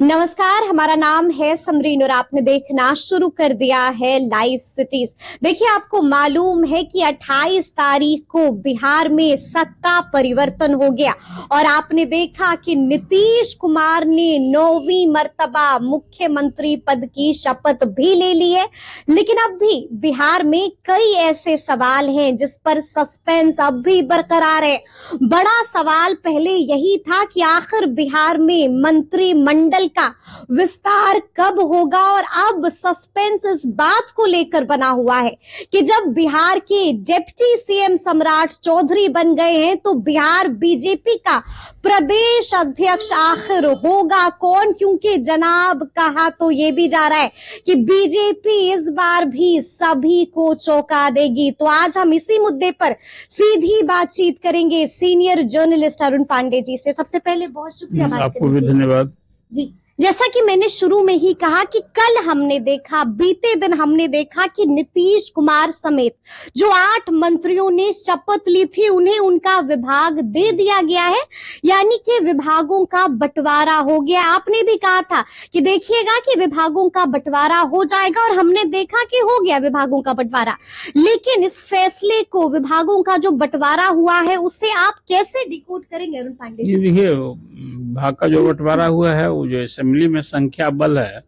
नमस्कार, हमारा नाम है समरीन और आपने देखना शुरू कर दिया है लाइव सिटीज। देखिए, आपको मालूम है कि 28 तारीख को बिहार में सत्ता परिवर्तन हो गया और आपने देखा कि नीतीश कुमार ने 9वीं मर्तबा मुख्यमंत्री पद की शपथ भी ले ली है। लेकिन अब भी बिहार में कई ऐसे सवाल हैं जिस पर सस्पेंस अब भी बरकरार है। बड़ा सवाल पहले यही था कि आखिर बिहार में मंत्रिमंडल का विस्तार कब होगा, और अब सस्पेंस इस बात को लेकर बना हुआ है कि जब बिहार के डिप्टी सीएम सम्राट चौधरी बन गए हैं तो बिहार बीजेपी का प्रदेश अध्यक्ष आखिर होगा कौन। क्योंकि जनाब कहा तो ये भी जा रहा है कि बीजेपी इस बार भी सभी को चौंका देगी। तो आज हम इसी मुद्दे पर सीधी बातचीत करेंगे सीनियर जर्नलिस्ट अरुण पांडे जी से। सबसे पहले बहुत शुक्रिया, आपको भी धन्यवाद जी। जैसा कि मैंने शुरू में ही कहा कि कल हमने देखा, बीते दिन हमने देखा कि नीतीश कुमार समेत जो 8 मंत्रियों ने शपथ ली थी उन्हें उनका विभाग दे दिया गया है, यानी कि विभागों का बंटवारा हो गया। आपने भी कहा था कि देखिएगा कि विभागों का बंटवारा हो जाएगा और हमने देखा कि हो गया विभागों का बंटवारा। लेकिन इस फैसले को, विभागों का जो बंटवारा हुआ है, उसे आप कैसे डिकोड करेंगे अरुण पांडे जी? देखिए, विभाग का जो बंटवारा हुआ है वो जो असेंबली में संख्या बल है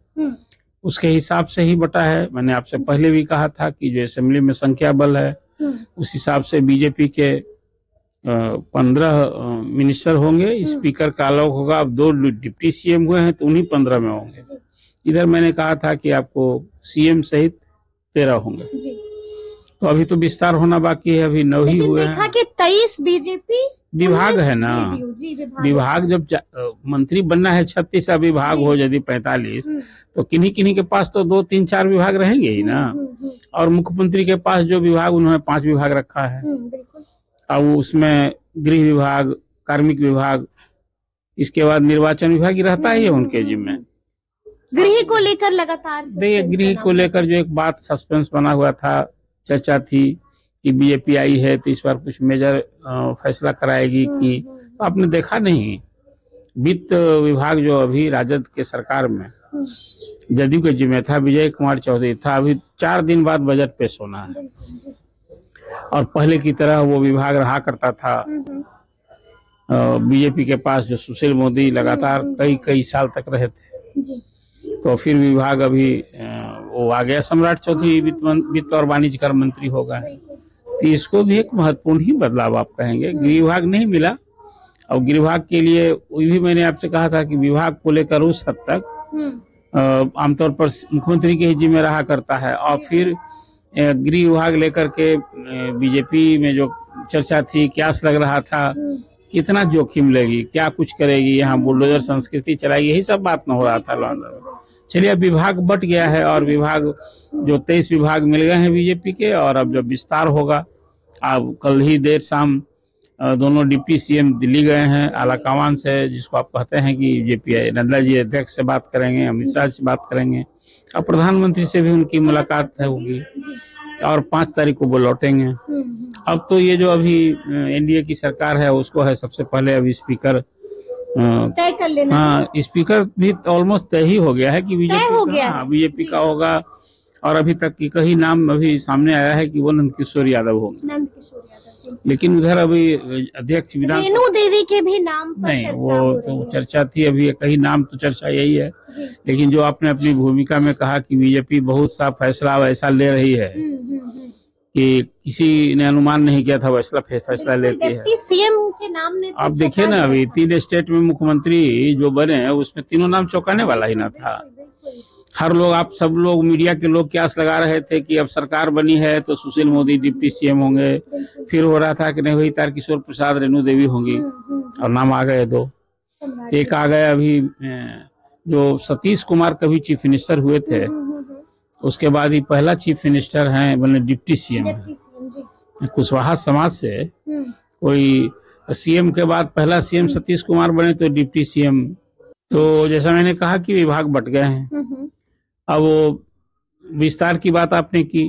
उसके हिसाब से ही बटा है। मैंने आपसे पहले भी कहा था कि जो असेंबली में संख्या बल है उस हिसाब से बीजेपी के 15 मिनिस्टर होंगे, स्पीकर का अलग होगा। अब 2 डिप्टी सीएम हुए हैं तो उन्हीं 15 में होंगे। इधर मैंने कहा था कि आपको सीएम सहित 13 होंगे। तो अभी तो विस्तार होना बाकी है, अभी 9 ही हुए हैं। देखा कि 23 बीजेपी विभाग है ना, विभाग जब मंत्री बनना है 36 विभाग हो, यदि 45 तो किन्हीं किन्हीं के पास तो 2, 3, 4 विभाग रहेंगे ही ना। और मुख्यमंत्री के पास जो विभाग, उन्होंने 5 विभाग रखा है। अब उसमें गृह विभाग, कार्मिक विभाग, इसके बाद निर्वाचन विभाग ही रहता ही है उनके जिम्मे। गृह को लेकर लगातार गृह को लेकर जो एक बात सस्पेंस बना हुआ था, चर्चा थी कि बीजेपी आई है तो इस बार कुछ मेजर फैसला कराएगी कि, तो आपने देखा नहीं। वित्त विभाग जो अभी राजद के सरकार में जदयू के जिम्मे था, विजय कुमार चौधरी था, अभी 4 दिन बाद बजट पेश होना है। और पहले की तरह वो विभाग रहा करता था बीजेपी के पास, जो सुशील मोदी लगातार कई साल तक रहे थे। तो फिर विभाग अभी वो आ गया, सम्राट चौधरी वित्त और वाणिज्य कर मंत्री होगा। तो इसको भी एक महत्वपूर्ण ही बदलाव आप कहेंगे। गृह विभाग नहीं मिला, और गृह विभाग के लिए भी मैंने आपसे कहा था कि विभाग को लेकर उस हद तक आमतौर पर मुख्यमंत्री के ही जिम्मे रहा करता है। और फिर गृह विभाग लेकर के बीजेपी में जो चर्चा थी, क्या लग रहा था कितना जोखिम लेगी, क्या कुछ करेगी, यहाँ बुलडोजर संस्कृति चलाएगी, यही सब बात न हो रहा था। चलिए, अब विभाग बट गया है और विभाग जो 23 विभाग मिल गए हैं बीजेपी के, और अब जब विस्तार होगा, अब कल ही देर शाम दोनों डिप्टी सीएम दिल्ली गए हैं आलाकमान से, जिसको आप कहते हैं कि जेपी नड्डा जी अध्यक्ष से बात करेंगे, अमित शाह से बात करेंगे, और प्रधानमंत्री से भी उनकी मुलाकात होगी, और 5 तारीख को वो लौटेंगे। अब तो ये जो अभी एनडीए की सरकार है उसको है सबसे पहले अभी स्पीकर तय कर लेना। हाँ, स्पीकर भी ऑलमोस्ट तय ही हो गया है कि बीजेपी का होगा। और अभी तक की कई नाम अभी सामने आया है कि वो नंदकिशोर यादव होंगे। लेकिन उधर अभी अध्यक्ष रेणु देवी के भी नाम पर नहीं, वो तो चर्चा थी, अभी कई नाम तो चर्चा यही है। लेकिन जो आपने अपनी भूमिका में कहा कि बीजेपी बहुत सा फैसला वैसा ले रही है कि किसी ने अनुमान नहीं किया था वैसा फैसला लेती है। सीएम के नाम ने आप देखिए ना, अभी 3 स्टेट में मुख्यमंत्री जो बने उसमें तीनों नाम चौंकाने वाला ही ना था। हर लोग, आप सब लोग, मीडिया के लोग क्यास लगा रहे थे कि अब सरकार बनी है तो सुशील मोदी डिप्टी सीएम होंगे। फिर हो रहा था कि नहीं भाई, तारकिशोर प्रसाद, रेणु देवी होंगी, और नाम आ गए 2। एक आ गए अभी जो सतीश कुमार कभी चीफ मिनिस्टर हुए थे, उसके बाद ही पहला चीफ मिनिस्टर हैं, बने डिप्टी सीएम है। कुशवाहा समाज से कोई सीएम के बाद पहला सीएम सतीश कुमार बने तो डिप्टी सीएम। तो जैसा मैंने कहा कि विभाग बट गए हैं। अब वो विस्तार की बात आपने की,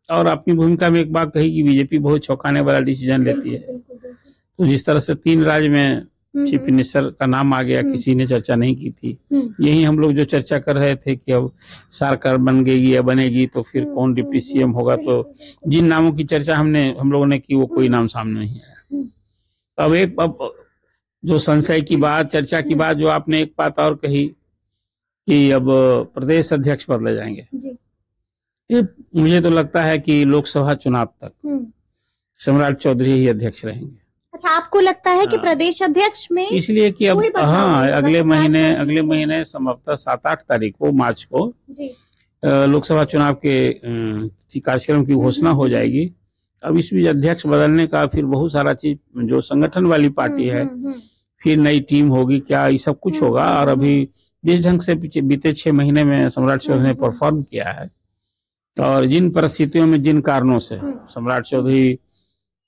और अपनी भूमिका में एक बात कही कि बीजेपी बहुत चौंकाने वाला डिसीजन लेती है। तो जिस तरह से 3 राज्य में चीफ मिनिस्टर का नाम आ गया, किसी ने चर्चा नहीं की थी। यही हम लोग जो चर्चा कर रहे थे कि अब सरकार बन गई या बनेगी तो फिर कौन डिप्टी सीएम होगा, तो जिन नामों की चर्चा हम लोगों ने की वो कोई नाम सामने नहीं आया। अब जो संशय की बात, चर्चा की बात, जो आपने एक बात और कही कि अब प्रदेश अध्यक्ष बदले जाएंगे, ये मुझे तो लगता है कि लोकसभा चुनाव तक सम्राट चौधरी ही अध्यक्ष रहेंगे। अच्छा, आपको लगता है कि प्रदेश अध्यक्ष में इसलिए कि अब अगले महीने संभवतः 7-8 तारीख को, मार्च को लोकसभा चुनाव के कार्यक्रम की घोषणा हो जाएगी। अब इस बीच अध्यक्ष बदलने का फिर बहुत सारा चीज, जो संगठन वाली पार्टी है, फिर नई टीम होगी क्या, ये सब कुछ होगा। और अभी जिस ढंग से बीते 6 महीने में सम्राट चौधरी ने परफॉर्म किया है, और जिन परिस्थितियों में, जिन कारणों से सम्राट चौधरी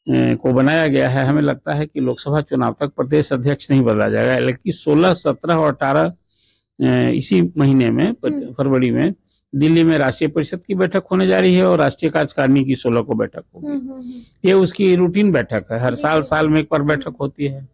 को बनाया गया है, हमें लगता है कि लोकसभा चुनाव तक प्रदेश अध्यक्ष नहीं बदला जाएगा। लेकिन 16, 17 और 18 इसी महीने में, फरवरी में दिल्ली में राष्ट्रीय परिषद की बैठक होने जा रही है और राष्ट्रीय कार्यकारिणी की 16 को बैठक होगी। ये उसकी रूटीन बैठक है, हर साल में एक बार बैठक होती है।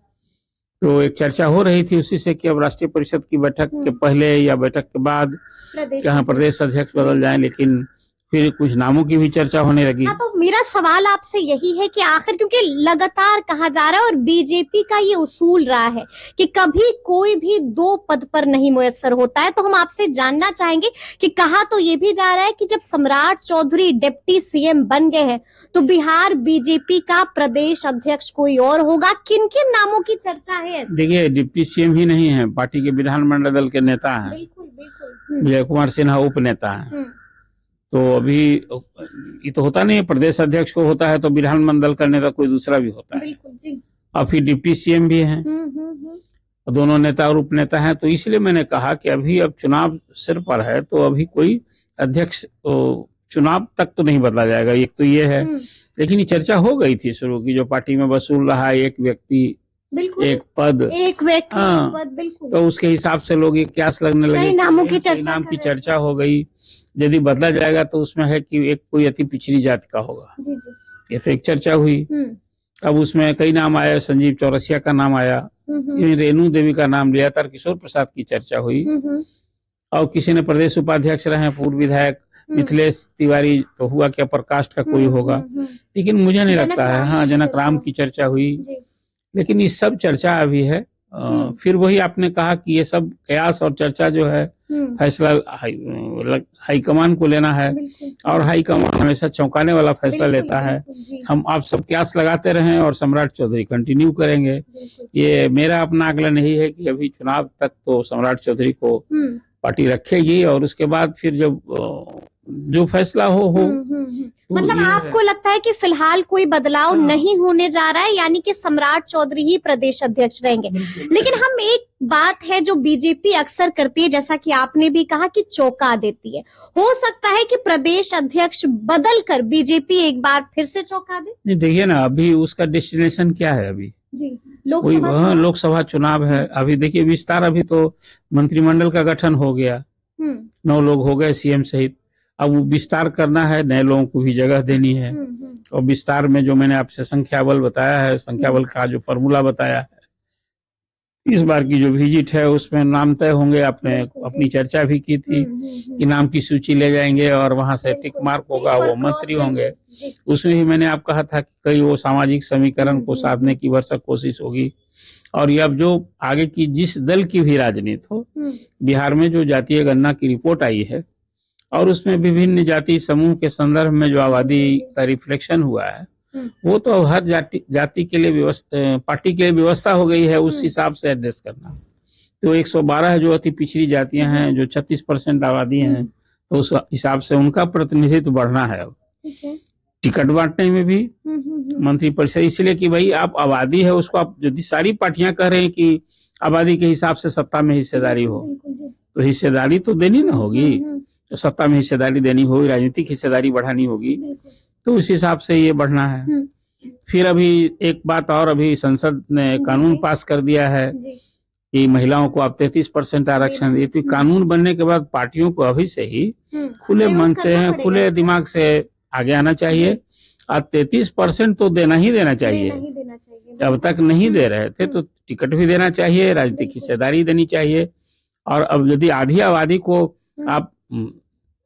तो एक चर्चा हो रही थी उसी से कि अब राष्ट्रीय परिषद की बैठक के पहले या बैठक के बाद कहाँ प्रदेश अध्यक्ष बदल जाए, लेकिन फिर कुछ नामों की भी चर्चा होने लगी। हाँ, तो मेरा सवाल आपसे यही है कि आखिर, क्योंकि लगातार कहा जा रहा है और बीजेपी का ये उसूल रहा है कि कभी कोई भी 2 पद पर नहीं मुयस्सर होता है, तो हम आपसे जानना चाहेंगे कि कहा तो ये भी जा रहा है कि जब सम्राट चौधरी डिप्टी सीएम बन गए हैं तो बिहार बीजेपी का प्रदेश अध्यक्ष कोई और होगा। किन किन नामों की चर्चा है? देखिए, डिप्टी सीएम ही नहीं है, पार्टी के विधानमंडल दल के नेता है, विजय कुमार सिन्हा उप नेता है। तो अभी ये तो होता नहीं है, प्रदेश अध्यक्ष को होता है तो विधानमंडल का नेता कोई दूसरा भी होता है, और फिर डिप्टी सीएम भी हैं, दोनों नेता और उप नेता हैं। तो इसलिए मैंने कहा कि अभी अब चुनाव सिर पर है, तो अभी कोई अध्यक्ष चुनाव तक तो नहीं बदला जाएगा, एक तो ये है। लेकिन ये चर्चा हो गई थी शुरू की, जो पार्टी में वसूल रहा है एक व्यक्ति एक पद, बिल्कुल। तो उसके हिसाब से लोग ये क्यास लगने लगे, नामों की चर्चा हो गई। यदि बदला जाएगा तो उसमें है कि एक कोई अति पिछड़ी जाति का होगा, ये तो एक चर्चा हुई। अब उसमें कई नाम आया, संजीव चौरसिया का नाम आया, रेणु देवी का नाम लिया, तारकिशोर प्रसाद की चर्चा हुई, और किसी ने प्रदेश उपाध्यक्ष रहे पूर्व विधायक मिथिलेश तिवारी, तो हुआ क्या प्रकाश का कोई होगा, लेकिन मुझे नहीं लगता है। हाँ, जनक राम की चर्चा हुई, लेकिन ये सब चर्चा अभी है। फिर वही आपने कहा कि ये सब कयास और चर्चा जो है, फैसला हाईकमान को लेना है, और हाईकमान हमेशा चौंकाने वाला फैसला लेता है। हम आप सब क्यास लगाते रहें और सम्राट चौधरी कंटिन्यू करेंगे। ये मेरा अपना आकलन यही है कि अभी चुनाव तक तो सम्राट चौधरी को पार्टी रखेगी, और उसके बाद फिर जब जो फैसला हो मतलब आपको लगता है कि फिलहाल कोई बदलाव नहीं होने जा रहा है, यानी कि सम्राट चौधरी ही प्रदेश अध्यक्ष रहेंगे। लेकिन हम एक बात है जो बीजेपी अक्सर करती है, जैसा कि आपने भी कहा कि चौंका देती है, हो सकता है कि प्रदेश अध्यक्ष बदल कर बीजेपी एक बार फिर से चौंका दे। नहीं, देखिए ना, अभी उसका डेस्टिनेशन क्या है, अभी जी लोकसभा चुनाव है। अभी देखिए विस्तार, अभी तो मंत्रिमंडल का गठन हो गया, 9 लोग हो गए सीएम सहित। अब वो विस्तार करना है, नए लोगों को भी जगह देनी है, और विस्तार में जो मैंने आपसे संख्या बल बताया है, संख्या बल का जो फॉर्मूला बताया है, इस बार की जो विजिट है उसमें नाम तय होंगे। आपने अपनी चर्चा भी की थी कि नाम की सूची ले जाएंगे और वहां से टिक मार्क होगा, वो मंत्री होंगे। उसमें ही मैंने आप कहा था कि कई वो सामाजिक समीकरण को साधने की भरसक कोशिश होगी। और ये अब जो आगे की जिस दल की भी राजनीति हो, बिहार में जो जातीय गणना की रिपोर्ट आई है और उसमें विभिन्न जाति समूह के संदर्भ में जो आबादी का रिफ्लेक्शन हुआ है, वो तो हर जाति के लिए व्यवस्था, पार्टी के लिए व्यवस्था हो गई है उस हिसाब से एडजस्ट करना। तो 112 जो अति पिछड़ी जातियां हैं, जो 36% आबादी हैं, तो उस हिसाब से उनका प्रतिनिधित्व बढ़ना है। अब टिकट बांटने में भी मंत्रिपरिषद, इसलिए कि भाई आप आबादी है उसको, आप यदि सारी पार्टियां कह रहे हैं कि आबादी के हिसाब से सत्ता में हिस्सेदारी हो, तो हिस्सेदारी तो देनी ना होगी, तो सत्ता में हिस्सेदारी देनी होगी, राजनीतिक हिस्सेदारी बढ़ानी होगी, तो उस हिसाब से ये बढ़ना है। फिर अभी एक बात और, अभी संसद ने कानून पास कर दिया है कि महिलाओं को आप 33% आरक्षण दिए। तो कानून बनने के बाद पार्टियों को अभी से ही खुले मन से, खुले दिमाग से आगे आना चाहिए और 33% तो देना ही देना चाहिए। अब तक नहीं दे रहे थे तो टिकट भी देना चाहिए, राजनीतिक हिस्सेदारी देनी चाहिए। और अब यदि आधी आबादी को आप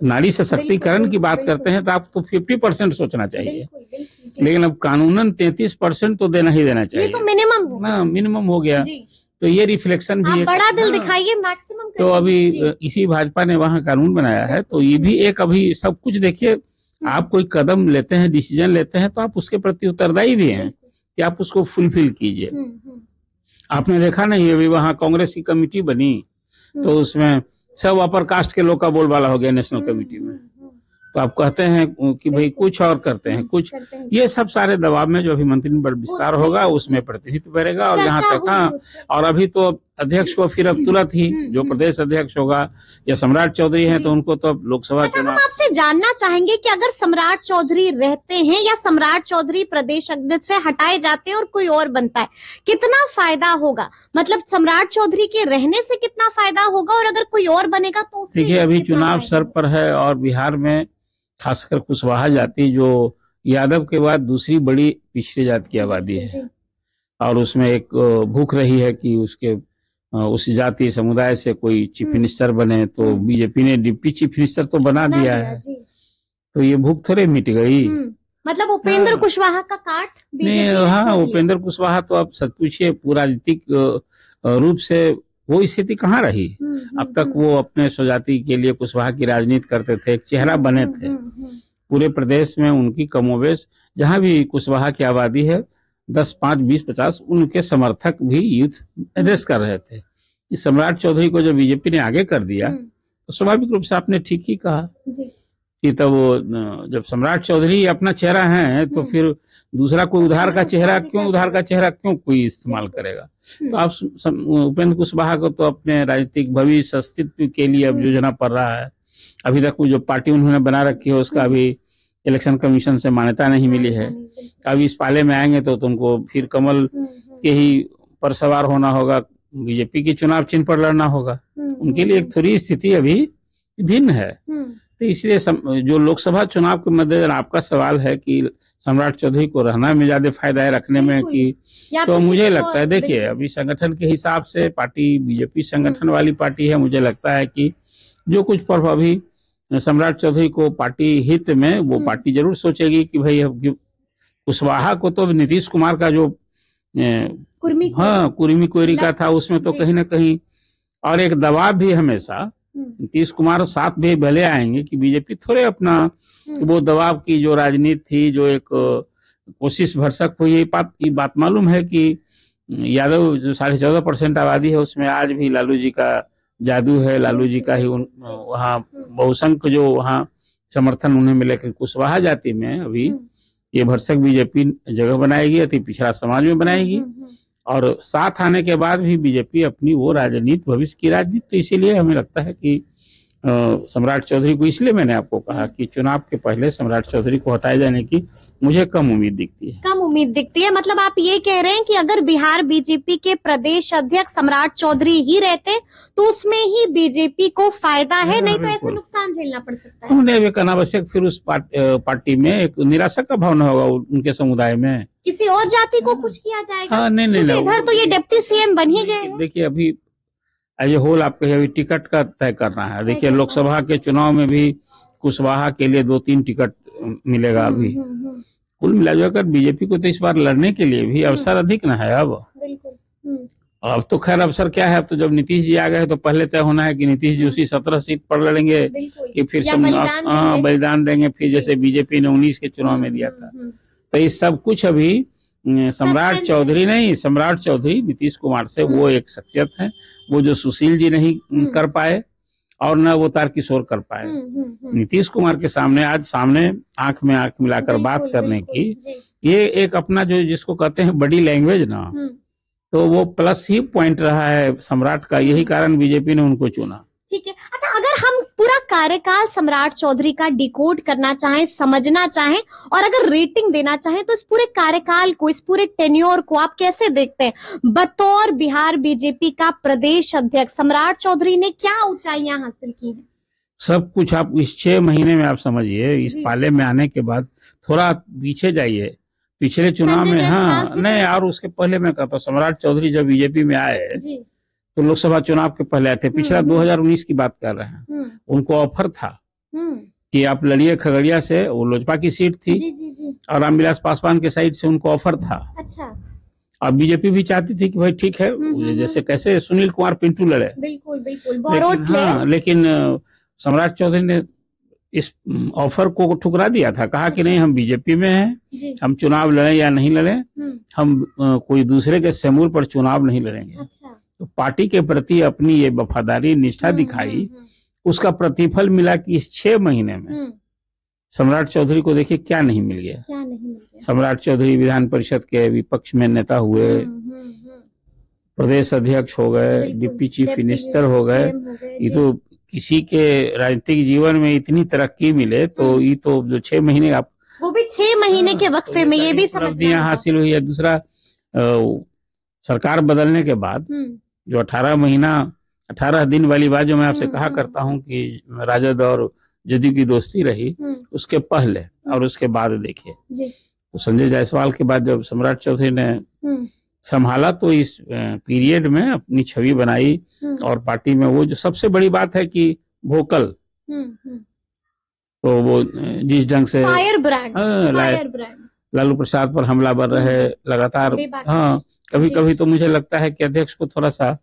नारी सशक्तिकरण की बात करते हैं तो आपको 50% सोचना चाहिए, लेकिन अब कानूनन 33% तो देना ही देना चाहिए। ये तो मिनिमम ना मिनिमम हो गया। तो ये रिफ्लेक्शन भी आप बड़ा दिल दिखाइए, मैक्सिमम तो अभी इसी भाजपा ने वहाँ कानून बनाया है, तो ये भी एक अभी सब कुछ देखिए, आप कोई कदम लेते हैं, डिसीजन लेते हैं तो आप उसके प्रति उत्तरदायी भी हैं कि आप उसको फुलफिल कीजिए। आपने देखा नहीं अभी वहाँ कांग्रेस की कमेटी बनी तो उसमें सब अपर कास्ट के लोग का बोलबाला हो गया नेशनल कमेटी में। तो आप कहते हैं कि भाई कुछ और करते हैं कुछ, ये सब सारे दबाव में जो अभी मंत्रिमंडल विस्तार होगा उसमें प्रतिनिधित्व करेगा। और जहाँ तक हाँ, और अभी तो अध्यक्ष को फिर अब तुरंत ही जो प्रदेश अध्यक्ष होगा या सम्राट चौधरी हैं तो उनको तो लोकसभा चुनाव। हम आपसे जानना चाहेंगे कि अगर सम्राट चौधरी रहते हैं या सम्राट चौधरी प्रदेश अध्यक्ष से हटाए जाते हैं और कोई और बनता है, कितना फायदा होगा? मतलब सम्राट चौधरी के रहने से कितना फायदा होगा और अगर कोई और बनेगा तो देखिए अभी चुनाव सर पर है और बिहार में खासकर कुशवाहा जाति जो यादव के बाद दूसरी बड़ी पिछड़ी जाति की आबादी है और उसमें एक भूख रही है कि उसके उस जाति समुदाय से कोई चीफ मिनिस्टर बने, तो बीजेपी ने डिप्टी चीफ मिनिस्टर तो बना दिया है, तो ये भूख थोड़े मिट गई। मतलब उपेंद्र कुशवाहा का काट नहीं, हाँ उपेंद्र कुशवाहा तो अब सच पूछिए पूरा राजनीतिक रूप से वो स्थिति कहाँ रही। अब तक वो अपने स्वजाति के लिए कुशवाहा की राजनीति करते थे, एक चेहरा बने थे पूरे प्रदेश में। उनकी कमोबेश जहाँ भी कुशवाहा की आबादी है 10, 5, 20, 50 उनके समर्थक भी यूथ एड्रेस कर रहे थे। इस सम्राट चौधरी को जब बीजेपी ने आगे कर दिया तो स्वाभाविक रूप से आपने ठीक ही कहा कि तब वो जब सम्राट चौधरी अपना चेहरा है तो फिर दूसरा कोई उधार का चेहरा क्यों कोई इस्तेमाल करेगा। तो आप उपेंद्र कुशवाहा को तो अपने राजनीतिक भविष्य अस्तित्व के लिए अब योजना पड़ रहा है। अभी तक वो जो पार्टी उन्होंने बना रखी है उसका अभी इलेक्शन कमीशन से मान्यता नहीं मिली है। अभी इस पाले में आएंगे तो तुमको फिर कमल के ही पर सवार होना होगा, बीजेपी के चुनाव चिन्ह पर लड़ना होगा। उनके लिए एक थोड़ी स्थिति अभी भिन्न है। तो इसलिए जो लोकसभा चुनाव के मद्देनजर आपका सवाल है कि सम्राट चौधरी को रहना में ज्यादा फायदा है रखने में कि, तो मुझे लगता है देखिए अभी संगठन के हिसाब से पार्टी बीजेपी संगठन वाली पार्टी है। मुझे लगता है कि जो कुछ पर्व अभी सम्राट चौधरी को पार्टी हित में वो पार्टी जरूर सोचेगी कि भाई कुशवाहा को तो नीतीश कुमार का जो कुर्मी कोयरी का था उसमें तो कहीं ना कहीं और एक दबाव भी हमेशा नीतीश कुमार साथ भी भले आएंगे कि बीजेपी थोड़े अपना वो दबाव की जो राजनीति थी जो एक कोशिश भरसक हुई। ये बात मालूम है कि यादव जो 14.5% आबादी है उसमें आज भी लालू जी का जादू है, लालू जी का ही वहाँ बहुसंख्य जो वहाँ समर्थन उन्हें मिले। कुशवाहा जाति में अभी ये भरसक बीजेपी जगह बनाएगी, अति पिछड़ा समाज में बनाएगी और साथ आने के बाद भी बीजेपी अपनी वो राजनीति भविष्य की राजनीति। तो इसीलिए हमें लगता है कि सम्राट चौधरी को, इसलिए मैंने आपको कहा कि चुनाव के पहले सम्राट चौधरी को हटाए जाने की मुझे कम उम्मीद दिखती है। मतलब आप ये कह रहे हैं कि अगर बिहार बीजेपी के प्रदेश अध्यक्ष सम्राट चौधरी ही रहते तो उसमें ही बीजेपी को फायदा है, नहीं तो ऐसे नुकसान झेलना पड़ सकता है। उन्हें एक अनावश्यक फिर उस पार्टी में एक निराशा का भावना होगा उनके समुदाय में, किसी और जाति को कुछ किया जाएगा। हाँ, नहीं, इधर तो ये डिप्टी सीएम बन ही गए। देखिए अभी एज ए होल आपको अभी टिकट का तय करना है। देखिए लोकसभा के चुनाव में भी कुशवाहा के लिए 2-3 टिकट मिलेगा। अभी कुल मिलाकर बीजेपी को तो इस बार लड़ने के लिए भी अवसर अधिक न है। अब तो खैर अवसर क्या है, अब तो जब नीतीश जी आ गए तो पहले तय होना है कि नीतीश जी उसी 17 सीट पर लड़ेंगे कि फिर बलिदान देंगे, फिर जैसे बीजेपी ने 19 के चुनाव में दिया था। तो ये सब कुछ अभी सम्राट चौधरी नीतीश कुमार से वो एक शख्सियत है वो जो सुशील जी नहीं कर पाए और न वो तारकिशोर कर पाए। नीतीश कुमार के सामने आज आंख में आंख मिलाकर बात करने की ये एक अपना जो जिसको कहते हैं बॉडी लैंग्वेज ना, तो वो प्लस ही पॉइंट रहा है सम्राट का। यही कारण बीजेपी ने उनको चुना। ठीक है। अच्छा, अगर हम पूरा कार्यकाल सम्राट चौधरी का डिकोड करना चाहें, समझना चाहें और अगर रेटिंग देना चाहें तो इस पूरे कार्यकाल को, इस पूरे टेन्योर को आप कैसे देखते हैं? बतौर बिहार बीजेपी का प्रदेश अध्यक्ष सम्राट चौधरी ने क्या ऊंचाइयां हासिल की हैं? सब कुछ आप इस 6 महीने में आप समझिए, इस पाले में आने के बाद थोड़ा पीछे जाइए, पिछले चुनाव में, हाँ नहीं, और उसके पहले मैं कहता हूँ सम्राट चौधरी जब बीजेपी में आए तो लोकसभा चुनाव के पहले आए थे, पिछला 2019 की बात कर रहे हैं, उनको ऑफर था कि आप लड़िए खगड़िया से, वो लोजपा की सीट थी और रामविलास पासवान के साइड से उनको ऑफर था। अच्छा। और बीजेपी भी चाहती थी कि भाई ठीक है, जैसे कैसे सुनील कुमार पिंटू लड़े, बिल्कुल बिल्कुल, लेकिन सम्राट चौधरी ने इस ऑफर को ठुकरा दिया था, कहा कि नहीं, हम बीजेपी में हैं, हम चुनाव लड़ें या नहीं लड़ें, हम कोई दूसरे के समूल पर चुनाव नहीं लड़ेंगे। तो पार्टी के प्रति अपनी ये वफादारी, निष्ठा दिखाई, उसका प्रतिफल मिला कि इस 6 महीने में सम्राट चौधरी को देखिए क्या नहीं मिल गया। सम्राट चौधरी विधान परिषद के विपक्ष में नेता हुए, प्रदेश अध्यक्ष हो गए, डिप्टी चीफ मिनिस्टर हो गए। ये तो किसी के राजनीतिक जीवन में इतनी तरक्की मिले तो ये तो जो 6 महीने, आप वो भी 6 महीने के वक्फे में ये भी उपलब्धियां हासिल हुई है। दूसरा, सरकार बदलने के बाद जो 18 दिन वाली बात जो मैं आपसे कहा करता हूं कि राजद और जदयू की दोस्ती रही, उसके पहले और उसके बाद देखिए, तो संजय जायसवाल के बाद जब सम्राट चौधरी ने संभाला तो इस पीरियड में अपनी छवि बनाई और पार्टी में वो जो सबसे बड़ी बात है कि वोकल, तो वो जिस ढंग से फायर ब्रांड लालू प्रसाद पर हमलावर रहे लगातार। हाँ, कभी कभी तो मुझे लगता है कि अध्यक्ष को थोड़ा सा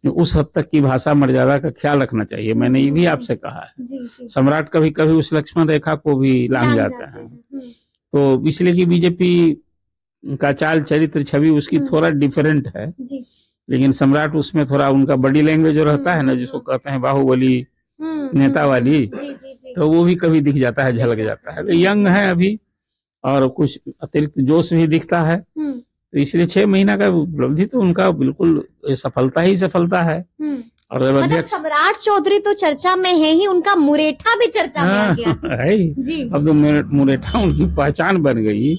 उस हद तक की भाषा मर्यादा का ख्याल रखना चाहिए। मैंने ये भी आपसे कहा है, सम्राट कभी कभी उस लक्ष्मण रेखा को भी लांघ जाता है। तो इसलिए कि बीजेपी का चाल चरित्र छवि उसकी थोड़ा डिफरेंट है, लेकिन सम्राट उसमें थोड़ा उनका बॉडी लैंग्वेज जो रहता है ना, जिसको कहते हैं बाहुबली नेता वाली, तो वो भी कभी दिख जाता है, झलक जाता है। यंग है अभी और कुछ अतिरिक्त जोश भी दिखता है, तो इसलिए 6 महीना का उपलब्धि तो उनका बिल्कुल सफलता ही सफलता है। और मतलब सम्राट चौधरी तो चर्चा में है ही, उनका मुरेठा भी चर्चा में आ गया है जी। अब तो मुरेठा उनकी पहचान बन गई।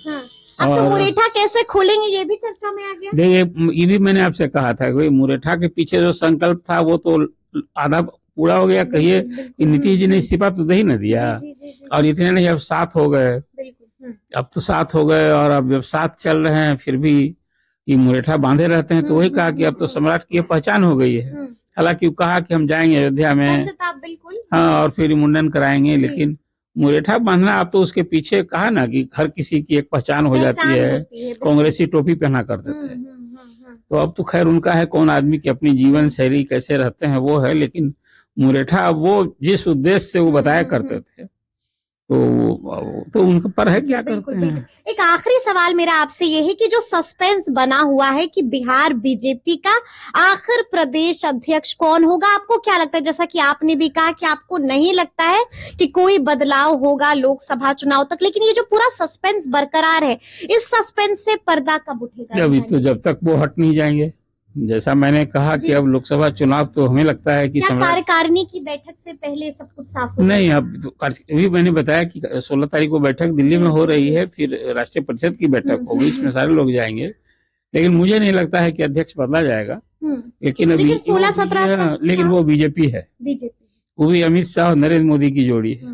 अब तो मुरेठा कैसे खोलेंगे ये भी चर्चा में आ गया। देखिए, ये भी मैंने आपसे कहा था कि मुरेठा के पीछे जो संकल्प था वो तो आधा पूरा हो गया। कहिए कि नीतीश जी ने इस्तीफा तो दे ही न दिया, और इतने नहीं, अब 7 हो गए, अब तो 7 हो गए, और अब जब 7 चल रहे हैं फिर भी ये मुरेठा बांधे रहते हैं। तो वही कहा कि अब तो सम्राट की पहचान हो गई है। हालांकि कहा कि हम जाएंगे अयोध्या में, हाँ, और फिर मुंडन कराएंगे, लेकिन मुरेठा बांधना, आप तो उसके पीछे कहा ना कि हर किसी की एक पहचान हो जाती है, कांग्रेसी टोपी पहना करते थे। तो अब तो खैर उनका है, कौन आदमी की अपनी जीवन शैली कैसे रहते हैं वो है, लेकिन मुरेठा वो जिस उद्देश्य से वो बताया करते थे तो उनके पर है, क्या करते हैं। एक आखिरी सवाल मेरा आपसे ये है कि जो सस्पेंस बना हुआ है कि बिहार बीजेपी का आखिर प्रदेश अध्यक्ष कौन होगा, आपको क्या लगता है? जैसा कि आपने भी कहा कि आपको नहीं लगता है कि कोई बदलाव होगा लोकसभा चुनाव तक, लेकिन ये जो पूरा सस्पेंस बरकरार है, इस सस्पेंस से पर्दा कब उठेगा? अभी तो जब तक वो हट नहीं जाएंगे, जैसा मैंने कहा कि अब लोकसभा चुनाव तो हमें लगता है कि कार्यकारिणी की बैठक से पहले सब कुछ साफ नहीं। अब अभी मैंने बताया कि 16 तारीख को बैठक दिल्ली में हो रही है, फिर राष्ट्रीय परिषद की बैठक होगी, इसमें सारे लोग जाएंगे, लेकिन मुझे नहीं लगता है कि अध्यक्ष बदला जाएगा। लेकिन अभी 16-17 लेकिन वो बीजेपी है, वो भी अमित शाह और नरेंद्र मोदी की जोड़ी है।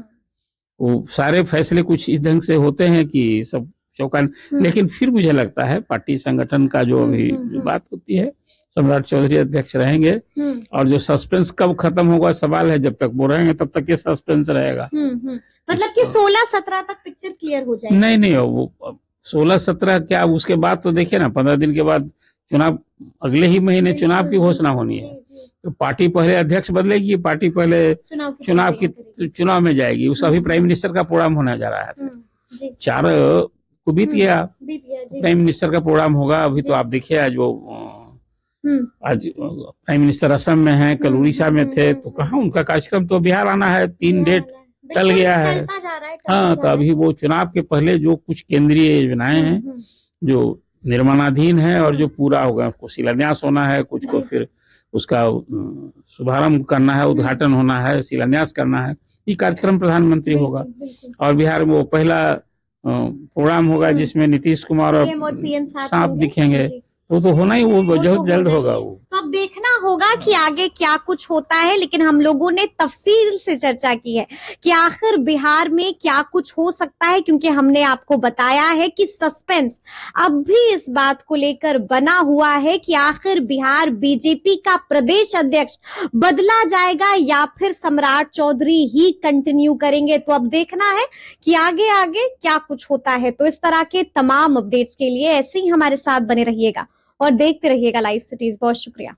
वो सारे फैसले कुछ इस ढंग से होते हैं कि सब चौकान, लेकिन फिर मुझे लगता है पार्टी संगठन का जो अभी बात होती है, सम्राट चौधरी अध्यक्ष रहेंगे, और जो सस्पेंस कब खत्म होगा सवाल है, जब तक वो रहेंगे तब तक ये सस्पेंस रहेगा। मतलब कि 16-17 तक पिक्चर क्लियर हो जाएगी? नहीं, वो 16-17 क्या, उसके बाद तो देखिए ना, 15 दिन के बाद चुनाव, अगले ही महीने चुनाव की घोषणा होनी है। तो पार्टी पहले अध्यक्ष बदलेगी, पार्टी पहले चुनाव में जाएगी। उसका अभी प्राइम मिनिस्टर का प्रोग्राम होने जा रहा है, 4 को बीत गया प्राइम मिनिस्टर का प्रोग्राम होगा। अभी तो आप देखिए, आज प्राइम मिनिस्टर असम में हैं, कल उड़ीसा में थे, तो कहाँ उनका कार्यक्रम, तो बिहार आना है, 3 डेट टल गया है। हाँ, तो अभी वो चुनाव के पहले जो कुछ केंद्रीय योजनाएं हैं जो निर्माणाधीन है और जो पूरा होगा, उसको शिलान्यास होना है, कुछ को फिर उसका शुभारंभ करना है, उद्घाटन होना है, शिलान्यास करना है। ये कार्यक्रम प्रधानमंत्री होगा, और बिहार में वो पहला प्रोग्राम होगा जिसमें नीतीश कुमार और सांप दिखेंगे। वो तो होना ही, वो बहुत जल्द होगा। वो तो देखना होगा कि आगे क्या कुछ होता है, लेकिन हम लोगों ने तफसील से चर्चा की है कि आखिर बिहार में क्या कुछ हो सकता है, क्योंकि हमने आपको बताया है कि सस्पेंस अब भी इस बात को लेकर बना हुआ है कि आखिर बिहार बीजेपी का प्रदेश अध्यक्ष बदला जाएगा या फिर सम्राट चौधरी ही कंटिन्यू करेंगे। तो अब देखना है कि आगे आगे क्या कुछ होता है। तो इस तरह के तमाम अपडेट्स के लिए ऐसे ही हमारे साथ बने रहिएगा और देखते रहिएगा लाइव सिटीज। बहुत शुक्रिया।